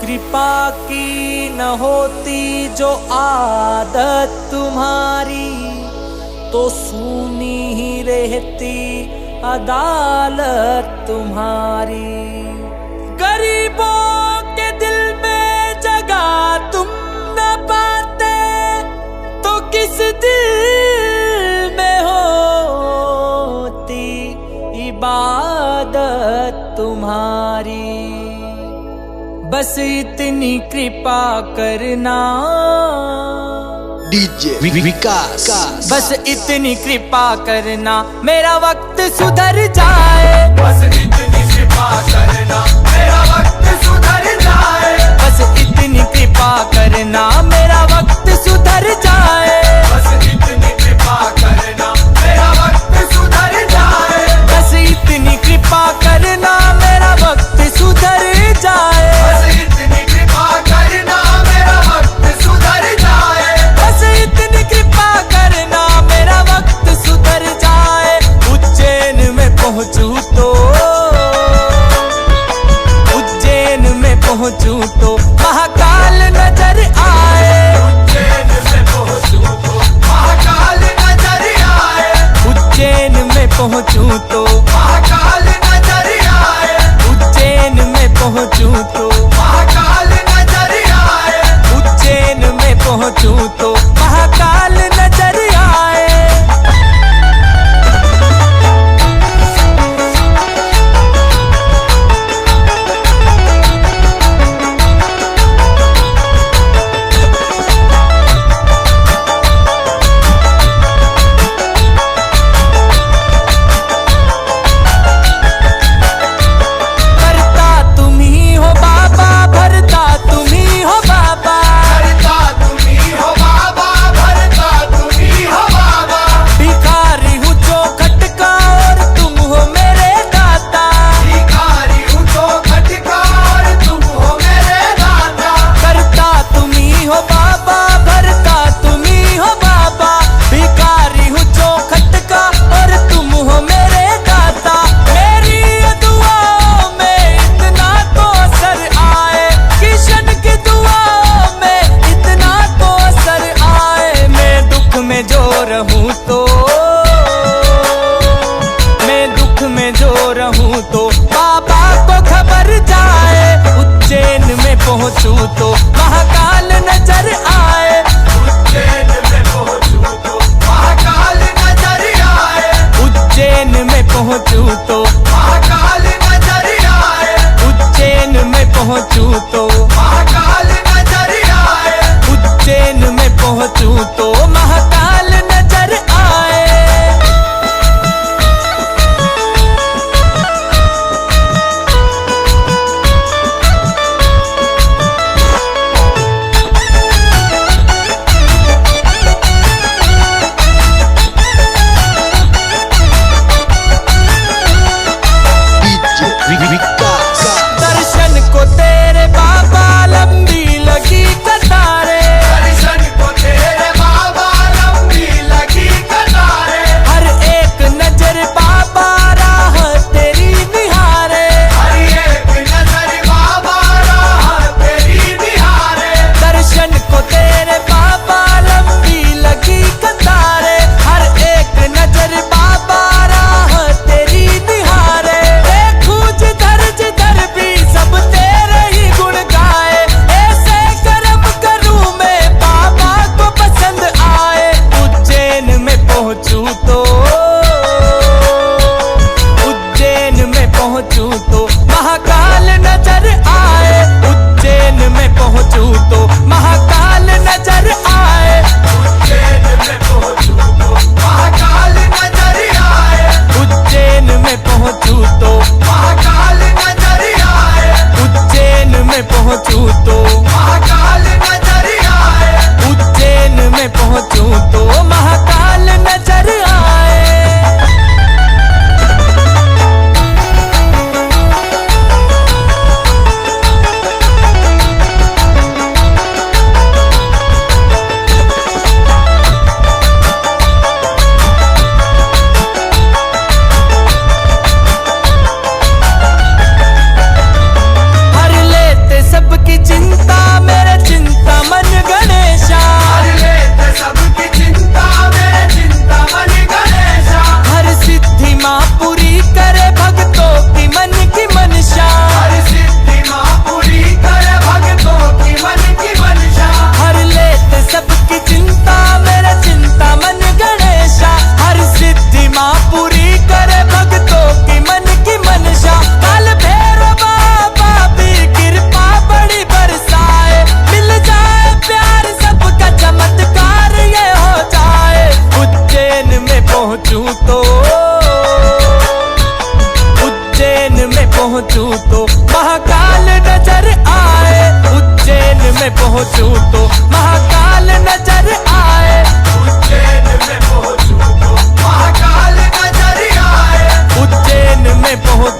कृपा की न होती जो आदत तुम्हारी, तो सूनी ही रहती अदालत तुम्हारी। गरीबों के दिल में जगह तुम न पाते, तो किस दिल में होती इबादत तुम्हारी। बस इतनी कृपा करना डीजे विकास, बस इतनी कृपा करना मेरा वक्त सुधर जाए। बस इतनी कृपा करना मेरा वक्त सुधर जाए। बस इतनी कृपा करना मेरा वक्त सुधर जाए। बस इतनी कृपा करना मेरा वक्त सुधर जाए। बस इतनी कृपा करना मेरा वक्त सुधर जाए। बस इतनी कृपा करना मेरा वक्त सुधर जाए। बस इतनी कृपा करना मेरा वक्त सुधर जाए। उज्जैन में पहुंचूं तो, उज्जैन में पहुंचूं तो महाकाल नजर आए। उज्जैन में पहुंचूं तो महाकाल नजर आए। उज्जैन में पहुंचूं तो महाकाल नजर आए। उज्जैन में पहुंचूं तो महाकाल नजर आए। उज्जैन में पहुंचूं तो महाकाल नजर आए। करता तुम ही हो बाबा, भरता तुम ही हो बाबा। भरता तुम्ही हो बाबा, भरता तुम्ही हो बाबा। भिखारी हूँ चौखट का और तुम हो मेरे दाता। भिखारी हूँ चौखट का और तुम हो मेरे दाता। करता तुम ही हो बाबा, भरता तुम ही हो बाबा। भिखारी हूँ चौखट का और तुम हो मेरे दाता। मेरी ये दुआओं में इतना तो असर आए, किशन की दुआओं में इतना तो असर आए। मैं दुख में जो रहूं तो, मैं दुख में जो रहूं तो बाबा को खबर जाए। उज्जैन में पहुंचूं तो महाकाल नजर आए। उज्जैन में पहुंचूं तो महाकाल नजर आए। उज्जैन में पहुंचूं तो महाकाल नजर आए। उज्जैन में पहुंचूं तो महाकाल नजर आए। उज्जैन में पहुंचूं तो महाकाल नजर आए। डीजे विकास, दर्शन को तेरे बाबा लंबी लगी कतारे। दर्शन को तेरे बाबा लंबी लगी कतारे। हर एक नजर बाबा राह तेरी निहारे। हर एक नजर बाबा राह तेरी निहारे। दर्शन को तेरे बाबा लंबी लगी कतारे। हर एक नजर बाबा राह तेरी निहारे। देखूं जिधर भी सब तेरे ही गुण गाए। ऐसे कर्म करूं मैं बाबा को पसंद आए। उज्जैन में पहुंचूं तो, उज्जैन में पहुंचूं तो महाकाल नजर आए। उज्जैन में पहुंचूं तो महाकाल नजर आए। उज्जैन में पहुंचूं तो महाकाल नजर आए। उज्जैन में पहुंचूं तो महाकाल नजर आए। उज्जैन में पहुंचूं तो महाकाल नजर आए। उज्जैन में पहुंचूं तो महाकाल नजर आए। पहुंचूं तो महाकाल नजर आए, उज्जैन में पहुंचूं तो महाकाल नजर आए, उज्जैन में पहुंचूं तो महाकाल नजर आए, उज्जैन में पहुंचूं